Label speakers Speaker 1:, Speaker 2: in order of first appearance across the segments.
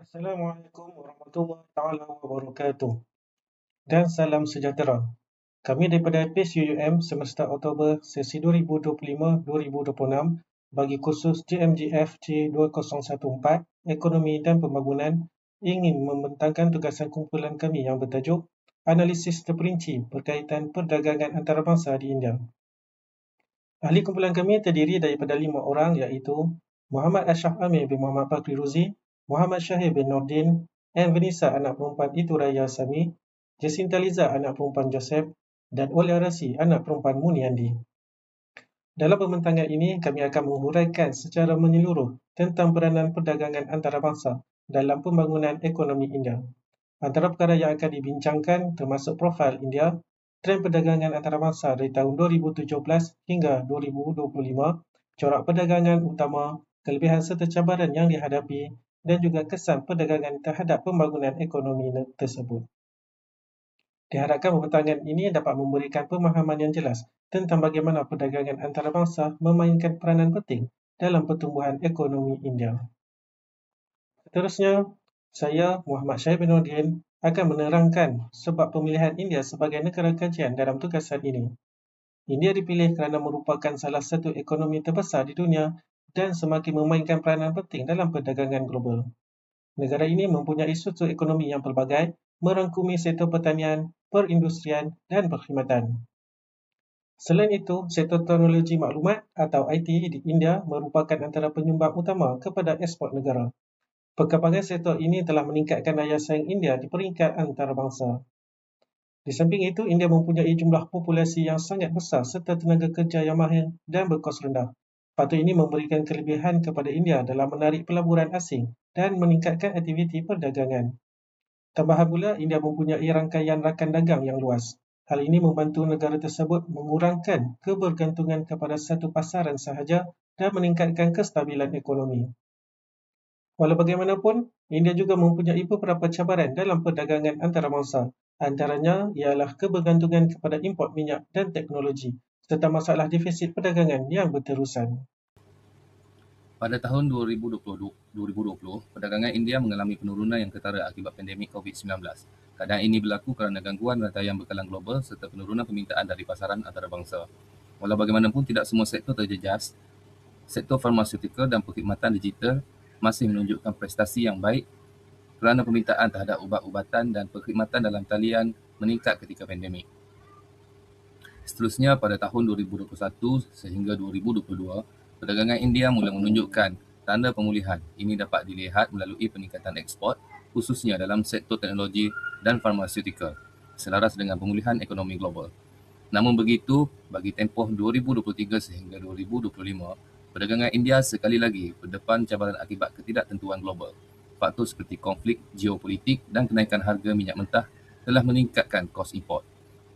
Speaker 1: Assalamualaikum warahmatullahi taala wabarakatuh dan salam sejahtera. Kami daripada PSUUM semester Oktober sesi 2025-2026 bagi kursus JMJF C2014 Ekonomi dan Pembangunan ingin membentangkan tugasan kumpulan kami yang bertajuk Analisis Terperinci Berkaitan Perdagangan Antarabangsa di India. Ahli kumpulan kami terdiri daripada 5 orang iaitu Muhammad Ashraf Amir bin Muhammad Fakri Ruzi, Muhammad Syahir bin Nordin, M. Vanessa anak perempuan Ituraya Sami, Jacinta Liza anak perempuan Joseph dan Olia Rasi anak perempuan Muniandi. Dalam pembentangan ini kami akan menghuraikan secara menyeluruh tentang peranan perdagangan antarabangsa dalam pembangunan ekonomi India. Antara perkara yang akan dibincangkan termasuk profil India, trend perdagangan antarabangsa dari tahun 2017 hingga 2025, corak perdagangan utama, kelebihan serta cabaran yang dihadapi dan juga kesan perdagangan terhadap pembangunan ekonomi tersebut. Diharapkan pembentangan ini dapat memberikan pemahaman yang jelas tentang bagaimana perdagangan antarabangsa memainkan peranan penting dalam pertumbuhan ekonomi India. Seterusnya, saya Muhammad Syahir bin Nordin akan menerangkan sebab pemilihan India sebagai negara kajian dalam tugasan ini. India dipilih kerana merupakan salah satu ekonomi terbesar di dunia dan semakin memainkan peranan penting dalam perdagangan global. Negara ini mempunyai struktur ekonomi yang pelbagai, merangkumi sektor pertanian, perindustrian dan perkhidmatan. Selain itu, sektor teknologi maklumat atau IT di India merupakan antara penyumbang utama kepada ekspor negara. Perkembangan sektor ini telah meningkatkan daya saing India di peringkat antarabangsa. Di samping itu, India mempunyai jumlah populasi yang sangat besar serta tenaga kerja yang mahir dan berkos rendah. Faktor ini memberikan kelebihan kepada India dalam menarik pelaburan asing dan meningkatkan aktiviti perdagangan. Tambahan pula, India mempunyai rangkaian rakan dagang yang luas. Hal ini membantu negara tersebut mengurangkan kebergantungan kepada satu pasaran sahaja dan meningkatkan kestabilan ekonomi. Walau bagaimanapun, India juga mempunyai beberapa cabaran dalam perdagangan antarabangsa. Antaranya ialah kebergantungan kepada import minyak dan teknologi, serta masalah defisit perdagangan yang berterusan.
Speaker 2: Pada tahun 2020, perdagangan India mengalami penurunan yang ketara akibat pandemik COVID-19. Keadaan ini berlaku kerana gangguan rantaian bekalan global serta penurunan permintaan dari pasaran antarabangsa. Walau bagaimanapun, tidak semua sektor terjejas. Sektor farmaseutical dan perkhidmatan digital masih menunjukkan prestasi yang baik kerana permintaan terhadap ubat-ubatan dan perkhidmatan dalam talian meningkat ketika pandemik. Seterusnya, pada tahun 2021 sehingga 2022, perdagangan India mula menunjukkan tanda pemulihan. Ini dapat dilihat melalui peningkatan ekspor, khususnya dalam sektor teknologi dan farmaseutical, selaras dengan pemulihan ekonomi global. Namun begitu, bagi tempoh 2023 sehingga 2025, perdagangan India sekali lagi berdepan cabaran akibat ketidaktentuan global. Faktor seperti konflik geopolitik dan kenaikan harga minyak mentah telah meningkatkan kos import.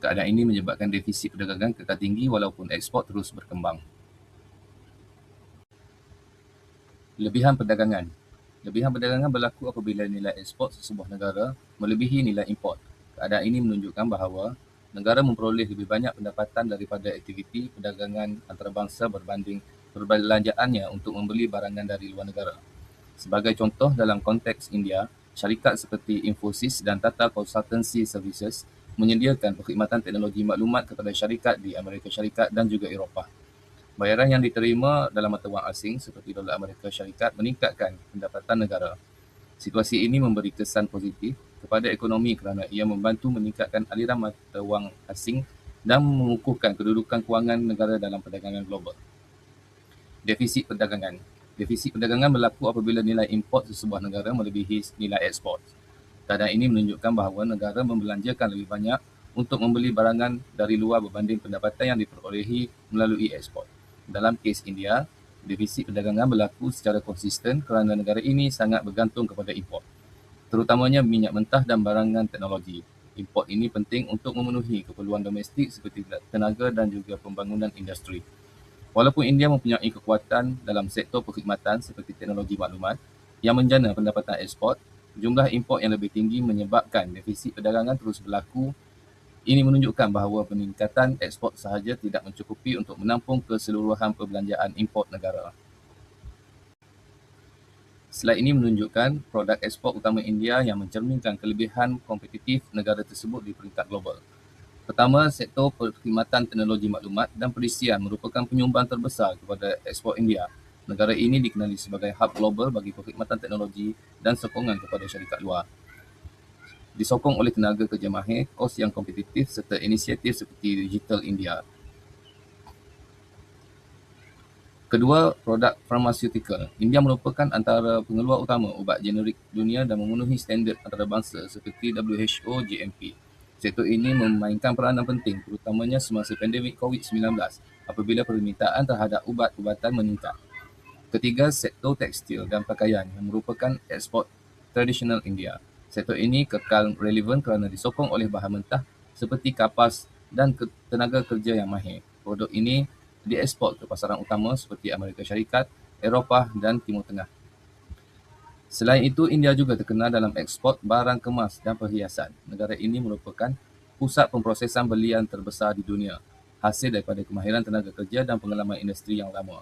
Speaker 2: Keadaan ini menyebabkan defisit perdagangan kekal tinggi walaupun ekspor terus berkembang. Lebihan perdagangan. Lebihan perdagangan berlaku apabila nilai ekspor sesebuah negara melebihi nilai import. Keadaan ini menunjukkan bahawa negara memperoleh lebih banyak pendapatan daripada aktiviti perdagangan antarabangsa berbanding perbelanjaannya untuk membeli barangan dari luar negara. Sebagai contoh, dalam konteks India, syarikat seperti Infosys dan Tata Consultancy Services menyediakan perkhidmatan teknologi maklumat kepada syarikat di Amerika Syarikat dan juga Eropah. Bayaran yang diterima dalam mata wang asing seperti dolar Amerika Syarikat meningkatkan pendapatan negara. Situasi ini memberi kesan positif kepada ekonomi kerana ia membantu meningkatkan aliran mata wang asing dan mengukuhkan kedudukan kewangan negara dalam perdagangan global. Defisit perdagangan. Defisit perdagangan berlaku apabila nilai import sesebuah negara melebihi nilai ekspor. Keadaan ini menunjukkan bahawa negara membelanjakan lebih banyak untuk membeli barangan dari luar berbanding pendapatan yang diperolehi melalui ekspor. Dalam kes India, defisit perdagangan berlaku secara konsisten kerana negara ini sangat bergantung kepada import, terutamanya minyak mentah dan barangan teknologi. Import ini penting untuk memenuhi keperluan domestik seperti tenaga dan juga pembangunan industri. Walaupun India mempunyai kekuatan dalam sektor perkhidmatan seperti teknologi maklumat yang menjana pendapatan ekspor, jumlah import yang lebih tinggi menyebabkan defisit perdagangan terus berlaku. Ini menunjukkan bahawa peningkatan ekspor sahaja tidak mencukupi untuk menampung keseluruhan perbelanjaan import negara. Slide ini menunjukkan produk ekspor utama India yang mencerminkan kelebihan kompetitif negara tersebut di peringkat global. Pertama, sektor perkhidmatan teknologi maklumat dan perisian merupakan penyumbang terbesar kepada ekspor India. Negara ini dikenali sebagai hub global bagi perkhidmatan teknologi dan sokongan kepada syarikat luar. Disokong oleh tenaga kerja mahir, kos yang kompetitif serta inisiatif seperti Digital India. Kedua, produk farmaceutical. India merupakan antara pengeluar utama ubat generik dunia dan memenuhi standard antarabangsa seperti WHO GMP. Sektor ini memainkan peranan penting terutamanya semasa pandemik COVID-19 apabila permintaan terhadap ubat-ubatan meningkat. Ketiga, sektor tekstil dan pakaian yang merupakan ekspor tradisional India. Sektor ini kekal relevan kerana disokong oleh bahan mentah seperti kapas dan tenaga kerja yang mahir. Produk ini diekspor ke pasaran utama seperti Amerika Syarikat, Eropah dan Timur Tengah. Selain itu, India juga terkenal dalam ekspor barang kemas dan perhiasan. Negara ini merupakan pusat pemprosesan belian terbesar di dunia, hasil daripada kemahiran tenaga kerja dan pengalaman industri yang lama.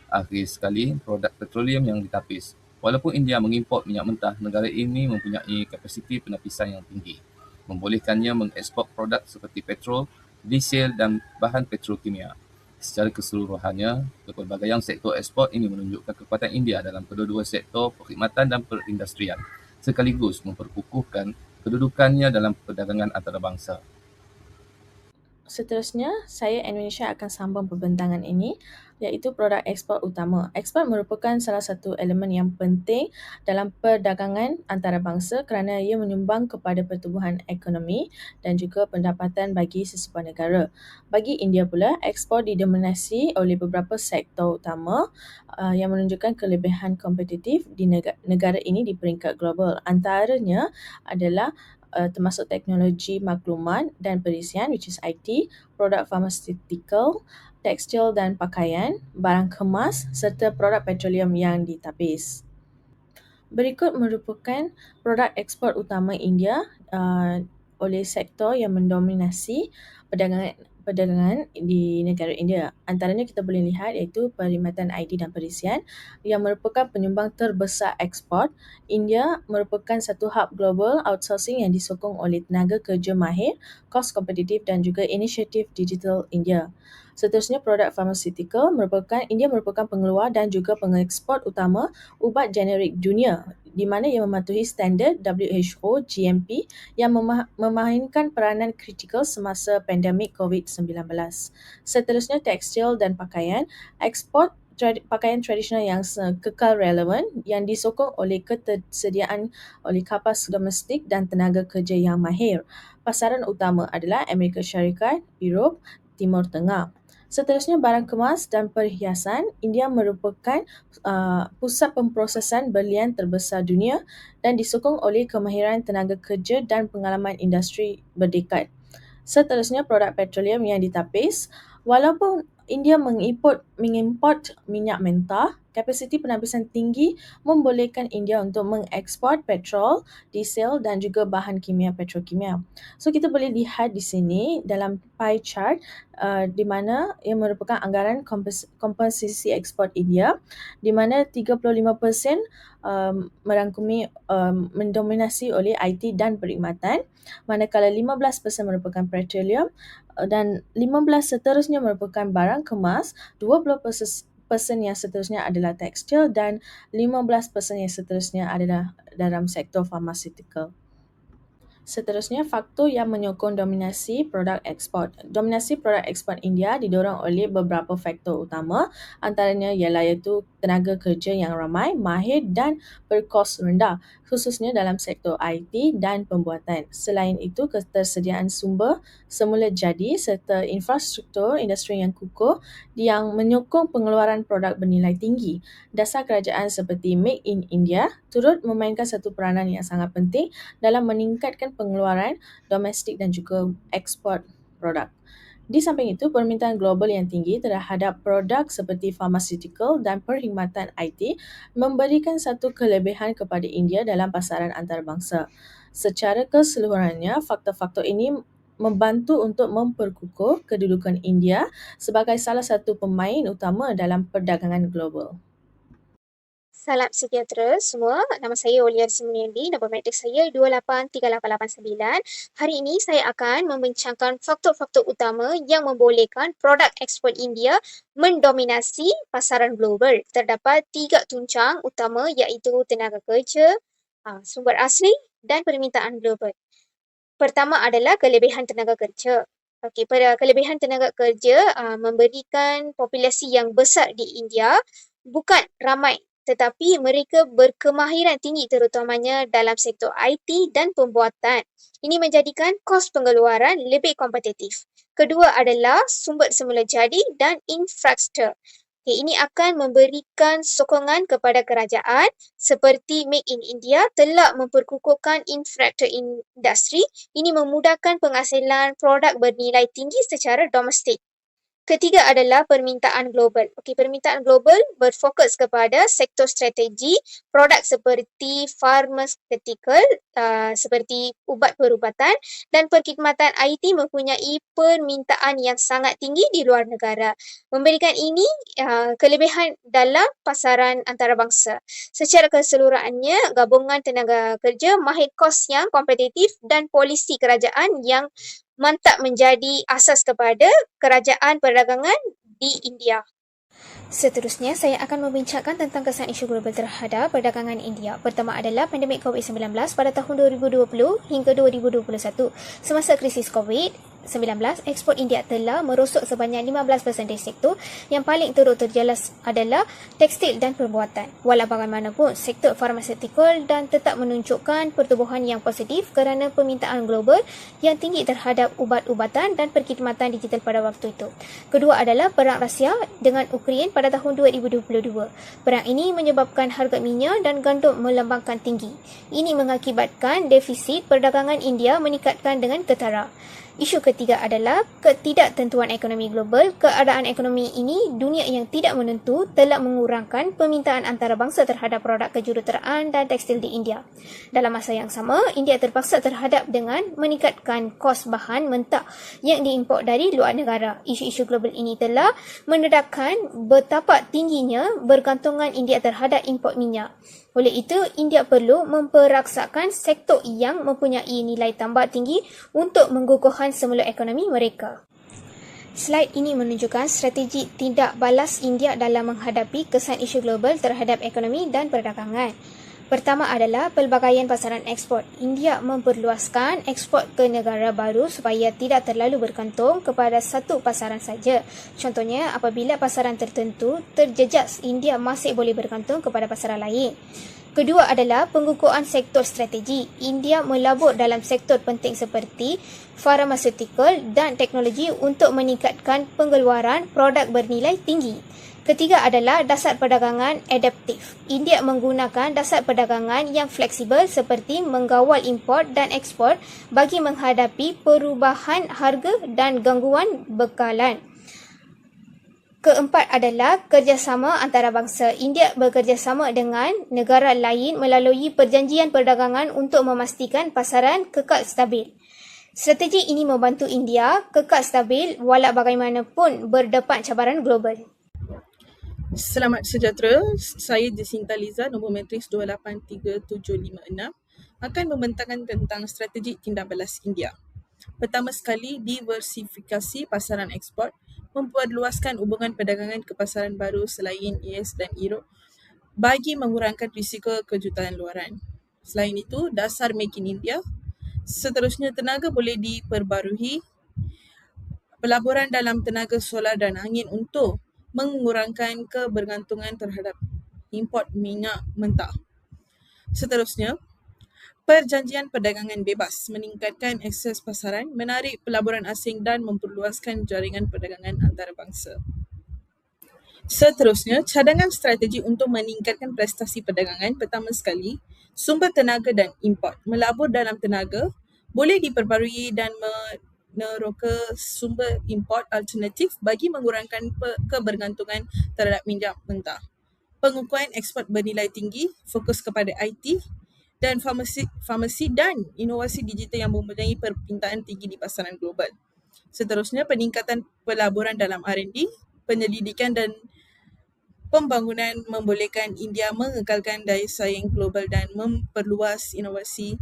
Speaker 2: Akhir sekali, produk petroleum yang ditapis. Walaupun India mengimport minyak mentah, negara ini mempunyai kapasiti penapisan yang tinggi, membolehkannya mengekspor produk seperti petrol, diesel dan bahan petrokimia. Secara keseluruhannya, kepelbagaian sektor ekspor ini menunjukkan kekuatan India dalam kedua-dua sektor perkhidmatan dan perindustrian, sekaligus memperkukuhkan kedudukannya dalam perdagangan antarabangsa.
Speaker 3: Seterusnya, saya Indonesia akan sambung perbincangan ini, iaitu produk ekspor utama. Ekspor merupakan salah satu elemen yang penting dalam perdagangan antarabangsa kerana ia menyumbang kepada pertumbuhan ekonomi dan juga pendapatan bagi sesebuah negara. Bagi India pula, ekspor didominasi oleh beberapa sektor utama yang menunjukkan kelebihan kompetitif di negara ini di peringkat global. Antaranya adalah termasuk teknologi maklumat dan perisian, which is IT, produk pharmaceutical, tekstil dan pakaian, barang kemas serta produk petroleum yang ditapis. Berikut merupakan produk ekspor utama India oleh sektor yang mendominasi perdagangan di negara India. Antaranya kita boleh lihat iaitu perkhidmatan IT dan perisian yang merupakan penyumbang terbesar ekspor. India merupakan satu hub global outsourcing yang disokong oleh tenaga kerja mahir, kos kompetitif dan juga inisiatif Digital India. Seterusnya, produk pharmaceutical India merupakan pengeluar dan juga pengekspor utama ubat generik dunia di mana ia mematuhi standard WHO GMP yang memainkan peranan kritikal semasa pandemik COVID-19. Seterusnya, tekstil dan pakaian. Ekspor pakaian tradisional yang kekal relevan yang disokong oleh ketersediaan oleh kapas domestik dan tenaga kerja yang mahir. Pasaran utama adalah Amerika Syarikat, Europe, Timur Tengah. Seterusnya, barang kemas dan perhiasan. India merupakan pusat pemprosesan berlian terbesar dunia dan disokong oleh kemahiran tenaga kerja dan pengalaman industri berdekad. Seterusnya, produk petroleum yang ditapis. Walaupun India mengimport minyak mentah, kapasiti penapisan tinggi membolehkan India untuk mengekspor petrol, diesel dan juga bahan kimia petrokimia. So kita boleh lihat di sini dalam pie chart di mana ia merupakan anggaran komposisi ekspor India di mana 35% merangkumi mendominasi oleh IT dan perkhidmatan, manakala 15% merupakan petroleum dan 15 seterusnya merupakan barang kemas, 20% yang seterusnya adalah tekstil dan 15% yang seterusnya adalah dalam sektor pharmaceutical. Seterusnya, faktor yang menyokong dominasi produk ekspor. Dominasi produk ekspor India didorong oleh beberapa faktor utama, antaranya ialah iaitu tenaga kerja yang ramai, mahir dan berkos rendah, khususnya dalam sektor IT dan pembuatan. Selain itu, ketersediaan sumber semula jadi serta infrastruktur industri yang kukuh yang menyokong pengeluaran produk bernilai tinggi. Dasar kerajaan seperti Make in India turut memainkan satu peranan yang sangat penting dalam meningkatkan pengeluaran domestik dan juga ekspor produk. Di samping itu, permintaan global yang tinggi terhadap produk seperti pharmaceutical dan perkhidmatan IT memberikan satu kelebihan kepada India dalam pasaran antarabangsa. Secara keseluruhannya, faktor-faktor ini membantu untuk memperkukuh kedudukan India sebagai salah satu pemain utama dalam perdagangan global.
Speaker 4: Salam sejahtera semua. Nama saya Oliar Simuniandi. Nombor matrik saya 283889. Hari ini saya akan membincangkan faktor-faktor utama yang membolehkan produk ekspor India mendominasi pasaran global. Terdapat 3 tuncang utama iaitu tenaga kerja, sumber asli dan permintaan global. Pertama adalah kelebihan tenaga kerja. Okey, pada kelebihan tenaga kerja memberikan populasi yang besar di India bukan ramai tetapi mereka berkemahiran tinggi terutamanya dalam sektor IT dan pembuatan. Ini menjadikan kos pengeluaran lebih kompetitif. Kedua adalah sumber semula jadi dan infrastruktur. Okay, ini akan memberikan sokongan kepada kerajaan seperti Make in India telah memperkukuhkan infrastruktur industri. Ini memudahkan penghasilan produk bernilai tinggi secara domestik. Ketiga adalah permintaan global. Okey, permintaan global berfokus kepada sektor strategi, produk seperti pharmaceutical, seperti ubat perubatan dan perkhidmatan IT mempunyai permintaan yang sangat tinggi di luar negara. Memberikan ini kelebihan dalam pasaran antarabangsa. Secara keseluruhannya, gabungan tenaga kerja, mahir kos yang kompetitif dan polisi kerajaan yang mantap menjadi asas kepada kerajaan perdagangan di India. Seterusnya, saya akan membincangkan tentang kesan isu global terhadap perdagangan India. Pertama adalah pandemik COVID-19 pada tahun 2020 hingga 2021. Semasa krisis COVID-19, ekspor India telah merosot sebanyak 15% dari sektor. Yang paling teruk terjelas adalah tekstil dan perbuatan. Walau bagaimanapun, sektor farmaseutical dan tetap menunjukkan pertumbuhan yang positif kerana permintaan global yang tinggi terhadap ubat-ubatan dan perkhidmatan digital pada waktu itu. Kedua adalah perang Rusia dengan Ukraine pada tahun 2022. Perang ini menyebabkan harga minyak dan gandum melambangkan tinggi. Ini mengakibatkan defisit perdagangan India meningkatkan dengan ketara. Isu ketiga adalah ketidaktentuan ekonomi global. Keadaan ekonomi ini, dunia yang tidak menentu, telah mengurangkan permintaan antarabangsa terhadap produk kejuruteraan dan tekstil di India. Dalam masa yang sama, India terpaksa terhadap dengan meningkatkan kos bahan mentah yang diimport dari luar negara. Isu-isu global ini telah mendedahkan betapa tingginya bergantungan India terhadap import minyak. Oleh itu, India perlu memperaksakan sektor yang mempunyai nilai tambah tinggi untuk mengukuhkan semula ekonomi mereka. Slide ini menunjukkan strategi tindak balas India dalam menghadapi kesan isu global terhadap ekonomi dan perdagangan. Pertama adalah pelbagaian pasaran ekspor. India memperluaskan ekspor ke negara baru supaya tidak terlalu bergantung kepada satu pasaran saja. Contohnya, apabila pasaran tertentu terjejas, India masih boleh bergantung kepada pasaran lain. Kedua adalah pengukuhan sektor strategi. India melabur dalam sektor penting seperti farmaseutical dan teknologi untuk meningkatkan pengeluaran produk bernilai tinggi. Ketiga adalah dasar perdagangan adaptif. India menggunakan dasar perdagangan yang fleksibel seperti mengawal import dan ekspor bagi menghadapi perubahan harga dan gangguan bekalan. Keempat adalah kerjasama antarabangsa. India bekerjasama dengan negara lain melalui perjanjian perdagangan untuk memastikan pasaran kekal stabil. Strategi ini membantu India kekal stabil walau bagaimanapun berdepan cabaran global.
Speaker 5: Selamat sejahtera, saya Jacinta Liza, nombor matris 283756, akan membentangkan tentang strategi tindak balas India. Pertama sekali, diversifikasi pasaran ekspor, memperluaskan hubungan perdagangan ke pasaran baru selain US dan Europe bagi mengurangkan risiko kejutan luaran. Selain itu, dasar Make in India. Seterusnya, tenaga boleh diperbarui, pelaburan dalam tenaga solar dan angin untuk mengurangkan kebergantungan terhadap import minyak mentah. Seterusnya, perjanjian perdagangan bebas meningkatkan akses pasaran, menarik pelaburan asing dan memperluaskan jaringan perdagangan antarabangsa. Seterusnya, cadangan strategi untuk meningkatkan prestasi perdagangan. Pertama sekali, sumber tenaga dan import. Melabur dalam tenaga boleh diperbarui dan meneroka sumber import alternatif bagi mengurangkan kebergantungan terhadap minyak mentah. Pengukuhan ekspor bernilai tinggi, fokus kepada IT dan farmasi dan inovasi digital yang mempunyai permintaan tinggi di pasaran global. Seterusnya, peningkatan pelaburan dalam R&D, penyelidikan dan Pembangunan membolehkan India mengekalkan daya saing global dan memperluas inovasi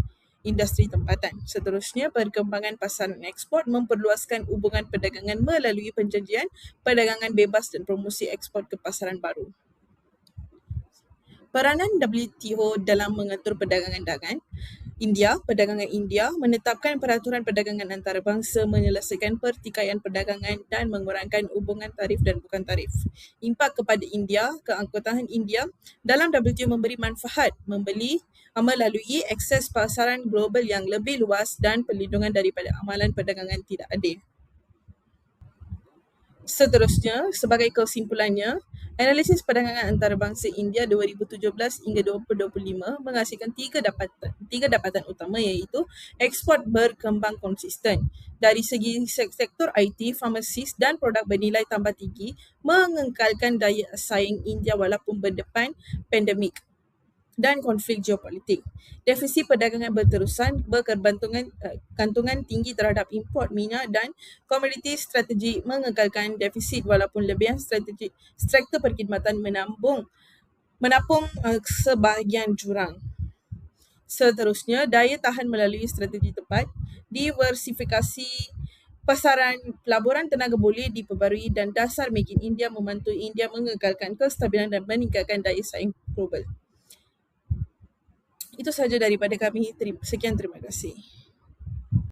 Speaker 5: industri tempatan. Seterusnya, perkembangan pasaran ekspor memperluaskan hubungan perdagangan melalui perjanjian perdagangan bebas dan promosi ekspor ke pasaran baru. Peranan WTO dalam mengatur perdagangan dagangan Perdagangan India menetapkan peraturan perdagangan antarabangsa, menyelesaikan pertikaian perdagangan dan mengurangkan hubungan tarif dan bukan tarif. Impak kepada India, keanggotaan India dalam WTO memberi manfaat melalui akses pasaran global yang lebih luas dan perlindungan daripada amalan perdagangan tidak adil. Seterusnya, sebagai kesimpulannya, analisis perdagangan antarabangsa India 2017 hingga 2025 menghasilkan tiga dapatan utama, iaitu ekspor berkembang konsisten. Dari segi sektor IT, farmasis dan produk bernilai tambah tinggi mengekalkan daya saing India walaupun berdepan pandemik dan konflik geopolitik. Defisit perdagangan berterusan, gantungan tinggi terhadap import minyak dan komoditi strategik mengekalkan defisit walaupun lebihan struktur perkhidmatan menapung sebahagian jurang. Seterusnya, daya tahan melalui strategi tepat, diversifikasi pasaran, pelaburan tenaga boleh diperbarui dan dasar Make in India membantu India mengekalkan kestabilan dan meningkatkan daya saing global. Itu sahaja daripada kami. Sekian, terima kasih.